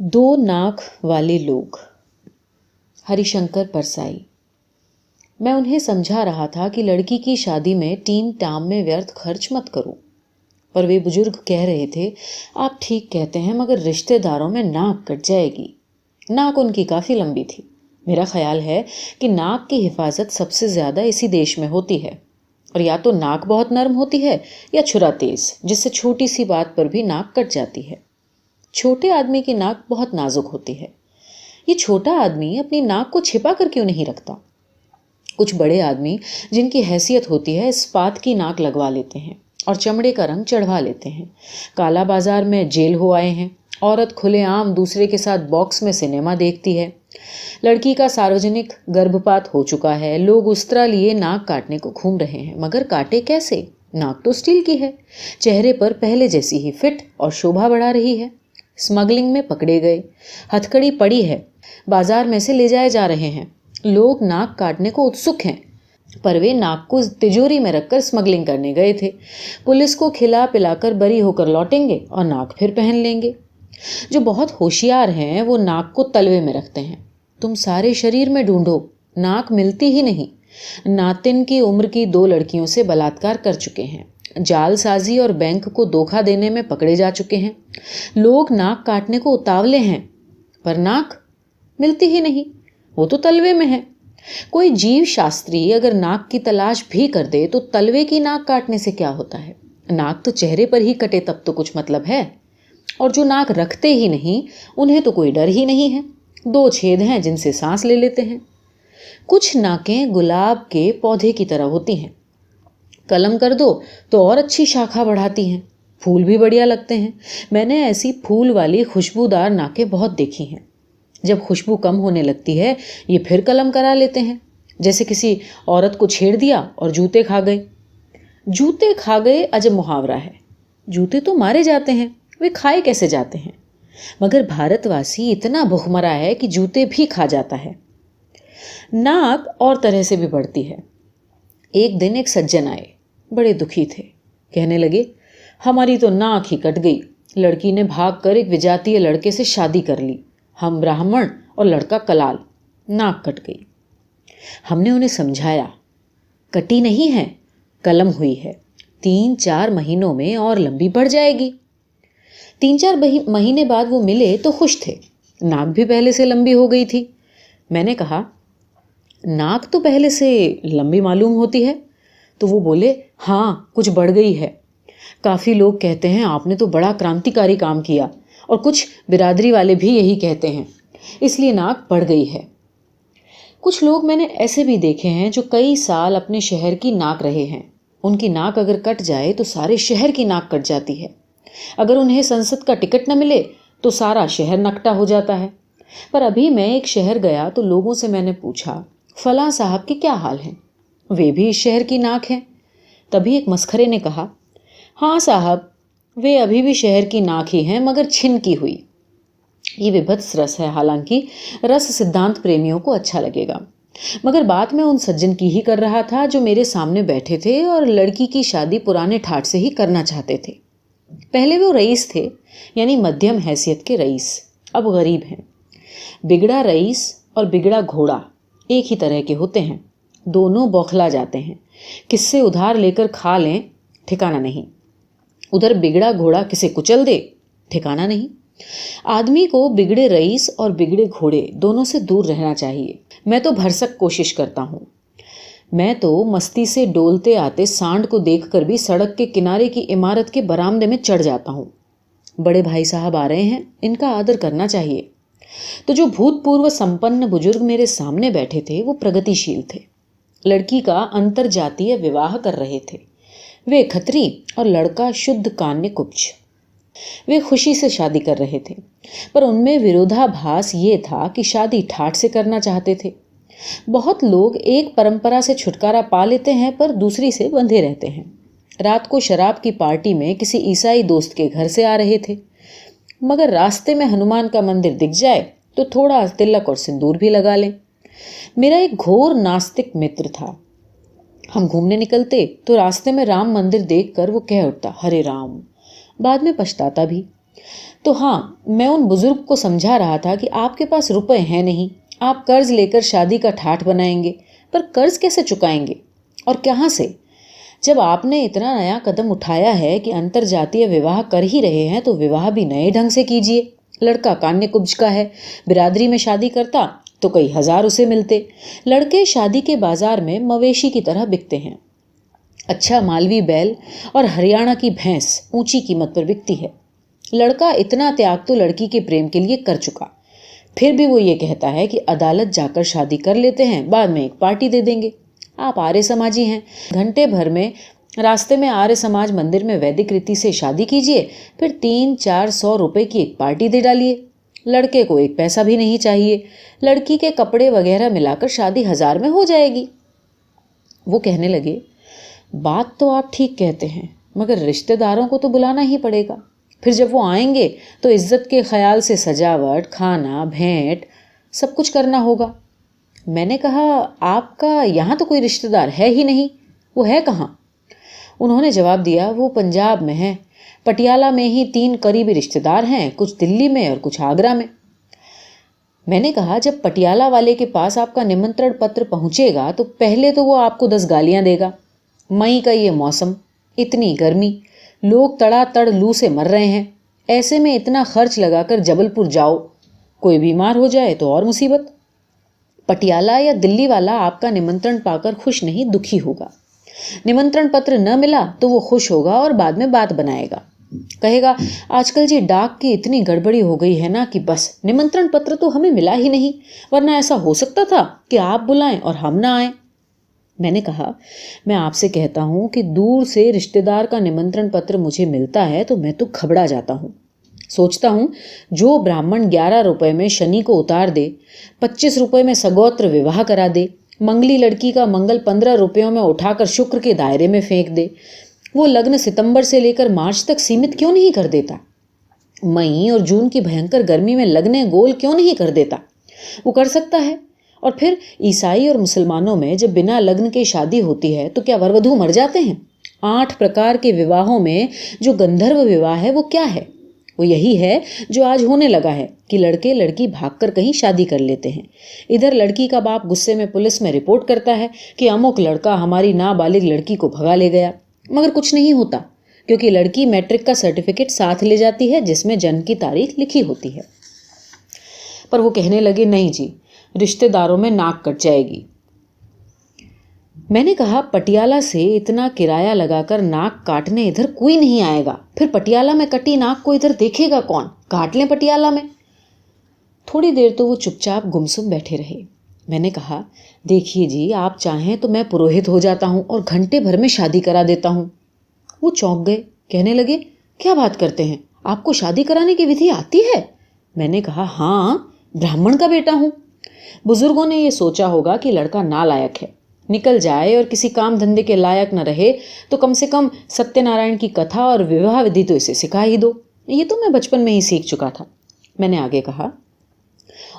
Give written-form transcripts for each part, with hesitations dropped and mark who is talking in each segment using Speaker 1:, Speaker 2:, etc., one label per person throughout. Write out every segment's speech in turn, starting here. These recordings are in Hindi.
Speaker 1: दो नाक वाले लोग। हरिशंकर परसाई। मैं उन्हें समझा रहा था कि लड़की की शादी में टीम टाम में व्यर्थ खर्च मत करो, पर वे बुजुर्ग कह रहे थे, आप ठीक कहते हैं, मगर रिश्तेदारों में नाक कट जाएगी। नाक उनकी काफ़ी लंबी थी। मेरा ख्याल है कि नाक की हिफाजत सबसे ज़्यादा इसी देश में होती है, और या तो नाक बहुत नरम होती है या छुरा तेज, जिससे छोटी सी बात पर भी नाक कट जाती है। छोटे आदमी की नाक बहुत नाजुक होती है। ये छोटा आदमी अपनी नाक को छिपा कर क्यों नहीं रखता? कुछ बड़े आदमी जिनकी हैसियत होती है इस्पात की नाक लगवा लेते हैं और चमड़े का रंग चढ़वा लेते हैं। काला बाजार में जेल हो आए हैं। औरत खुलेआम दूसरे के साथ बॉक्स में सिनेमा देखती है। लड़की का सार्वजनिक गर्भपात हो चुका है। लोग उस्तरा लिए नाक काटने को घूम रहे हैं, मगर काटे कैसे? नाक तो स्टील की है, चेहरे पर पहले जैसी ही फिट और शोभा बढ़ा रही है। स्मगलिंग में पकड़े गए, हथकड़ी पड़ी है, बाजार में से ले जाए जा रहे हैं। लोग नाक काटने को उत्सुक हैं, पर वे नाक को तिजोरी में रखकर स्मगलिंग करने गए थे। पुलिस को खिला पिलाकर बरी होकर लौटेंगे और नाक फिर पहन लेंगे। जो बहुत होशियार हैं वो नाक को तलवे में रखते हैं। तुम सारे शरीर में ढूंढो, नाक मिलती ही नहीं। नातिन की उम्र की 2 लड़कियों से बलात्कार कर चुके हैं। जालसाजी और बैंक को धोखा देने में पकड़े जा चुके हैं। लोग नाक काटने को उतावले हैं, पर नाक मिलती ही नहीं, वो तो तलवे में है। कोई जीव शास्त्री अगर नाक की तलाश भी कर दे तो तलवे की नाक काटने से क्या होता है? नाक तो चेहरे पर ही कटे तब तो कुछ मतलब है। और जो नाक रखते ही नहीं, उन्हें तो कोई डर ही नहीं है। 2 छेद हैं जिनसे सांस ले लेते हैं। कुछ नाकें गुलाब के पौधे की तरह होती हैं, कलम कर दो तो और अच्छी शाखा बढ़ाती हैं, फूल भी बढ़िया लगते हैं। मैंने ऐसी फूल वाली खुशबूदार नाकें बहुत देखी हैं। जब खुशबू कम होने लगती है, ये फिर कलम करा लेते हैं, जैसे किसी औरत को छेड़ दिया और जूते खा गए। जूते खा गए अजब मुहावरा है। जूते तो मारे जाते हैं, वे खाए कैसे जाते हैं? मगर भारतवासी इतना भुखमरा है कि जूते भी खा जाता है। नाक और तरह से भी बढ़ती है। एक दिन एक सज्जन आए, बड़े दुखी थे। कहने लगे, हमारी तो नाक ही कट गई। लड़की ने भागकर एक विजातीय लड़के से शादी कर ली। हम ब्राह्मण और लड़का कलाल, नाक कट गई। हमने उन्हें समझाया, कटी नहीं है, कलम हुई है। 3-4 महीनों में और लंबी बढ़ जाएगी। 3-4 महीने बाद वो मिले तो खुश थे। नाक भी पहले से लंबी हो गई थी। मैंने कहा, नाक तो पहले से लंबी मालूम होती है। तो वो बोले, हाँ, कुछ बढ़ गई है। काफ़ी लोग कहते हैं आपने तो बड़ा क्रांतिकारी काम किया, और कुछ बिरादरी वाले भी यही कहते हैं, इसलिए नाक बढ़ गई है। कुछ लोग मैंने ऐसे भी देखे हैं जो कई साल अपने शहर की नाक रहे हैं। उनकी नाक अगर कट जाए तो सारे शहर की नाक कट जाती है। अगर उन्हें संसद का टिकट न मिले तो सारा शहर नकटा हो जाता है। पर अभी मैं एक शहर गया तो लोगों से मैंने पूछा, फलां साहब के क्या हाल हैं? वे भी इस शहर की नाक हैं। तभी एक मस्खरे ने कहा, हाँ साहब, वे अभी भी शहर की नाक ही हैं, मगर छिन की हुई। ये विभत्स रस है। हालांकि रस सिद्धांत प्रेमियों को अच्छा लगेगा, मगर बात मैं उन सज्जन की ही कर रहा था जो मेरे सामने बैठे थे और लड़की की शादी पुराने ठाठ से ही करना चाहते थे। पहले वो रईस थे, यानी मध्यम हैसियत के रईस, अब गरीब हैं। बिगड़ा रईस और बिगड़ा घोड़ा एक ही तरह के होते हैं। दोनों बौखला जाते हैं। किससे उधार लेकर खा लें, ठिकाना नहीं। उधर बिगड़ा घोड़ा किसे कुचल दे, ठिकाना नहीं। आदमी को बिगड़े रईस और बिगड़े घोड़े दोनों से दूर रहना चाहिए। मैं तो भरसक कोशिश करता हूँ। मैं तो मस्ती से डोलते आते सांड को देखकर भी सड़क के किनारे की इमारत के बरामदे में चढ़ जाता हूँ। बड़े भाई साहब आ रहे हैं, इनका आदर करना चाहिए। तो जो भूतपूर्व संपन्न बुजुर्ग मेरे सामने बैठे थे वो प्रगतिशील थे। लड़की का अंतर जातीय विवाह कर रहे थे। वे खत्री और लड़का शुद्ध कान्य कुब्ज। वे खुशी से शादी कर रहे थे, पर उनमें विरोधाभास ये था कि शादी ठाठ से करना चाहते थे। बहुत लोग एक परंपरा से छुटकारा पा लेते हैं पर दूसरी से बंधे रहते हैं। रात को शराब की पार्टी में किसी ईसाई दोस्त के घर से आ रहे थे, मगर रास्ते में हनुमान का मंदिर दिख जाए तो थोड़ा तिलक और सिंदूर भी लगा लें। मेरा एक घोर नास्तिक मित्र था। हम घूमने निकलते तो रास्ते में राम मंदिर देखकर वो कह उठता, हरे राम। बाद में पछताता भी। तो हाँ, मैं उन बुजुर्ग को समझा रहा था कि आपके पास रुपए हैं नहीं, आप कर्ज लेकर शादी का ठाठ बनाएंगे, पर कर्ज कैसे चुकाएंगे और कहाँ से? जब आपने इतना नया कदम उठाया है कि अंतरजातीय विवाह कर ही रहे हैं तो विवाह भी नए ढंग से कीजिए। लड़का कान्य कुब्ज का है, बिरादरी में शादी करता तो कई हजार उसे मिलते। लड़के शादी के बाजार में मवेशी की तरह बिकते हैं। अच्छा मालवी बैल और हरियाणा की भैंस ऊंची कीमत पर बिकती है। लड़का इतना त्याग तो लड़की के प्रेम के लिए कर चुका, फिर भी वो ये कहता है कि अदालत जाकर शादी कर लेते हैं, बाद में एक पार्टी दे देंगे। आप आर्य समाजी हैं, घंटे भर में रास्ते में आर्य समाज मंदिर में वैदिक रीति से शादी कीजिए, फिर 300-400 रुपए की एक पार्टी दे डालिए। लड़के को एक पैसा भी नहीं चाहिए, लड़की के कपड़े वगैरह मिलाकर शादी 1000 में हो जाएगी। वो कहने लगे, बात तो आप ठीक कहते हैं, मगर रिश्तेदारों को तो बुलाना ही पड़ेगा। फिर जब वो आएंगे तो इज्जत के ख्याल से सजावट, खाना, भेंट सब कुछ करना होगा। मैंने कहा, आपका यहाँ तो कोई रिश्तेदार है ही नहीं, वो है कहाँ? उन्होंने जवाब दिया, वो पंजाब में है, पटियाला में ही 3 करीबी रिश्तेदार हैं, कुछ दिल्ली में और कुछ आगरा में। मैंने कहा, जब पटियाला वाले के पास आपका निमंत्रण पत्र पहुंचेगा तो पहले तो वो आपको 10 गालियां देगा। मई का ये मौसम, इतनी गर्मी, लोग तड़ातड़ लू से मर रहे हैं, ऐसे में इतना खर्च लगाकर जबलपुर जाओ, कोई बीमार हो जाए तो और मुसीबत। पटियाला या दिल्ली वाला आपका निमंत्रण पाकर खुश नहीं, दुखी होगा। निमंत्रण पत्र न मिला तो वो खुश होगा और बाद में बात बनाएगा, कहेगा, आजकल जी डाक की इतनी गड़बड़ी हो गई है ना कि बस निमंत्रण पत्र तो हमें मिला ही नहीं, वरना ऐसा हो सकता था कि आप बुलाएं और हम ना आए। मैंने कहा, मैं आपसे कहता हूं कि दूर से रिश्तेदार का निमंत्रण पत्र मुझे मिलता है तो मैं तो घबरा जाता हूं। सोचता हूं, जो ब्राह्मण 11 रुपए में शनि को उतार दे, 25 रुपए में सगोत्र विवाह करा दे, मंगली लड़की का मंगल 15 रुपयों में उठाकर शुक्र के दायरे में फेंक दे, वो लग्न सितंबर से लेकर मार्च तक सीमित क्यों नहीं कर देता? मई और जून की भयंकर गर्मी में लगने गोल क्यों नहीं कर देता? वो कर सकता है। और फिर ईसाई और मुसलमानों में जब बिना लग्न के शादी होती है तो क्या वरवधू मर जाते हैं? 8 प्रकार के विवाहों में जो गंधर्व विवाह है वो क्या है? वो यही है जो आज होने लगा है कि लड़के लड़की भागकर कहीं शादी कर लेते हैं। इधर लड़की का बाप गुस्से में पुलिस में रिपोर्ट करता है कि अमुक लड़का हमारी नाबालिग लड़की को भगा ले गया, मगर कुछ नहीं होता क्योंकि लड़की मैट्रिक का सर्टिफिकेट साथ ले जाती है जिसमें जन्म की तारीख लिखी होती है। पर वो कहने लगे, नहीं जी, रिश्तेदारों में नाक कट जाएगी। मैंने कहा, पटियाला से इतना किराया लगाकर नाक काटने इधर कोई नहीं आएगा, फिर पटियाला में कटी नाक को इधर देखेगा कौन? काट लें पटियाला में। थोड़ी देर तो वो चुपचाप गुमसुम बैठे रहे। मैंने कहा, देखिए जी, आप चाहें तो मैं पुरोहित हो जाता हूँ और घंटे भर में शादी करा देता हूँ। वो चौंक गए, कहने लगे, क्या बात करते हैं, आपको शादी कराने की विधि आती है? मैंने कहा, हाँ, ब्राह्मण का बेटा हूँ। बुजुर्गों ने ये सोचा होगा कि लड़का नालायक है, निकल जाए और किसी काम धंधे के लायक न रहे तो कम से कम सत्यनारायण की कथा और विवाह विधि तो इसे सिखा ही दो। ये तो मैं बचपन में ही सीख चुका था। मैंने आगे कहा,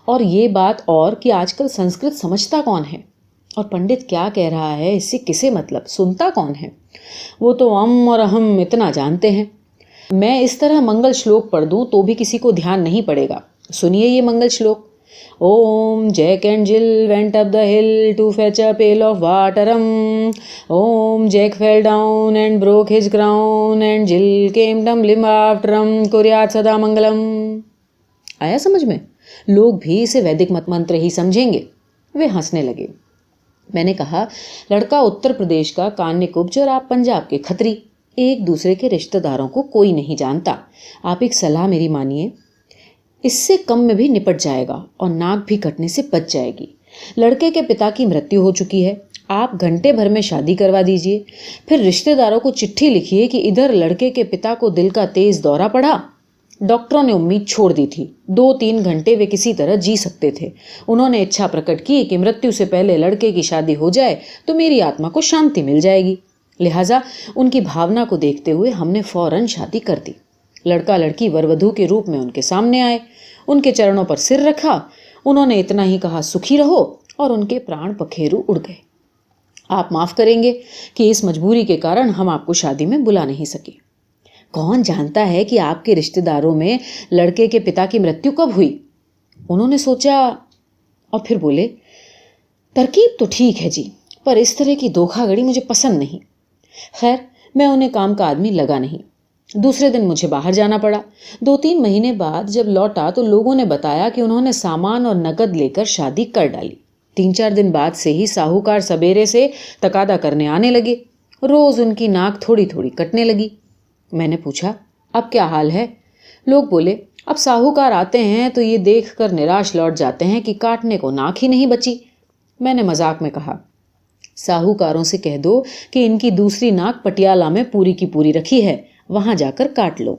Speaker 1: और ये बात और कि आजकल संस्कृत समझता कौन है और पंडित क्या कह रहा है इससे किसे मतलब, सुनता कौन है? वो तो अम और अहम इतना जानते हैं। मैं इस तरह मंगल श्लोक पढ़ दूं तो भी किसी को ध्यान नहीं पड़ेगा। सुनिए ये मंगल श्लोक। ओम Jack and Jill went up the hill to fetch a pail of वाटरम। ओम Jack fell down and broke his crown and Jill came tumbling after him, कुर्यात सदा मंगलम। आया समझ में? लोग भी इसे वैदिक मत मंत्र ही समझेंगे। वे हंसने लगे। मैंने कहा, लड़का उत्तर प्रदेश का कान्य कुब्ज और आप पंजाब के खत्री, एक दूसरे के रिश्तेदारों को कोई नहीं जानता। आप एक सलाह मेरी मानिए, इससे कम में भी निपट जाएगा और नाक भी कटने से बच जाएगी। लड़के के पिता की मृत्यु हो चुकी है, आप घंटे भर में शादी करवा दीजिए। फिर रिश्तेदारों को चिट्ठी लिखिए कि इधर लड़के के पिता को दिल का तेज दौरा पड़ा। डॉक्टरों ने उम्मीद छोड़ दी थी, 2-3 घंटे वे किसी तरह जी सकते थे। उन्होंने इच्छा प्रकट की कि मृत्यु से पहले लड़के की शादी हो जाए तो मेरी आत्मा को शांति मिल जाएगी। लिहाजा उनकी भावना को देखते हुए हमने फौरन शादी कर दी। लड़का लड़की वरवधू के रूप में उनके सामने आए, उनके चरणों पर सिर रखा। उन्होंने इतना ही कहा, सुखी रहो, और उनके प्राण पखेरु उड़ गए। आप माफ करेंगे कि इस मजबूरी के कारण हम आपको शादी में बुला नहीं सके। कौन जानता है कि आपके रिश्तेदारों में लड़के के पिता की मृत्यु कब हुई? उन्होंने सोचा और फिर बोले, तरकीब तो ठीक है जी, पर इस तरह की धोखाधड़ी मुझे पसंद नहीं। खैर, मैं उन्हें काम का आदमी लगा नहीं। दूसरे दिन मुझे बाहर जाना पड़ा। 2-3 महीने बाद जब लौटा तो लोगों ने बताया कि उन्होंने सामान और नकद लेकर शादी कर डाली। 3-4 दिन बाद से ही साहूकार सवेरे से तकादा करने आने लगे। रोज उनकी नाक थोड़ी थोड़ी कटने लगी। मैंने पूछा, अब क्या हाल है? लोग बोले, अब साहूकार आते हैं तो ये देखकर निराश लौट जाते हैं कि काटने को नाक ही नहीं बची। मैंने मजाक में कहा, साहूकारों से कह दो कि इनकी दूसरी नाक पटियाला में पूरी की पूरी रखी है, वहां जाकर काट लो।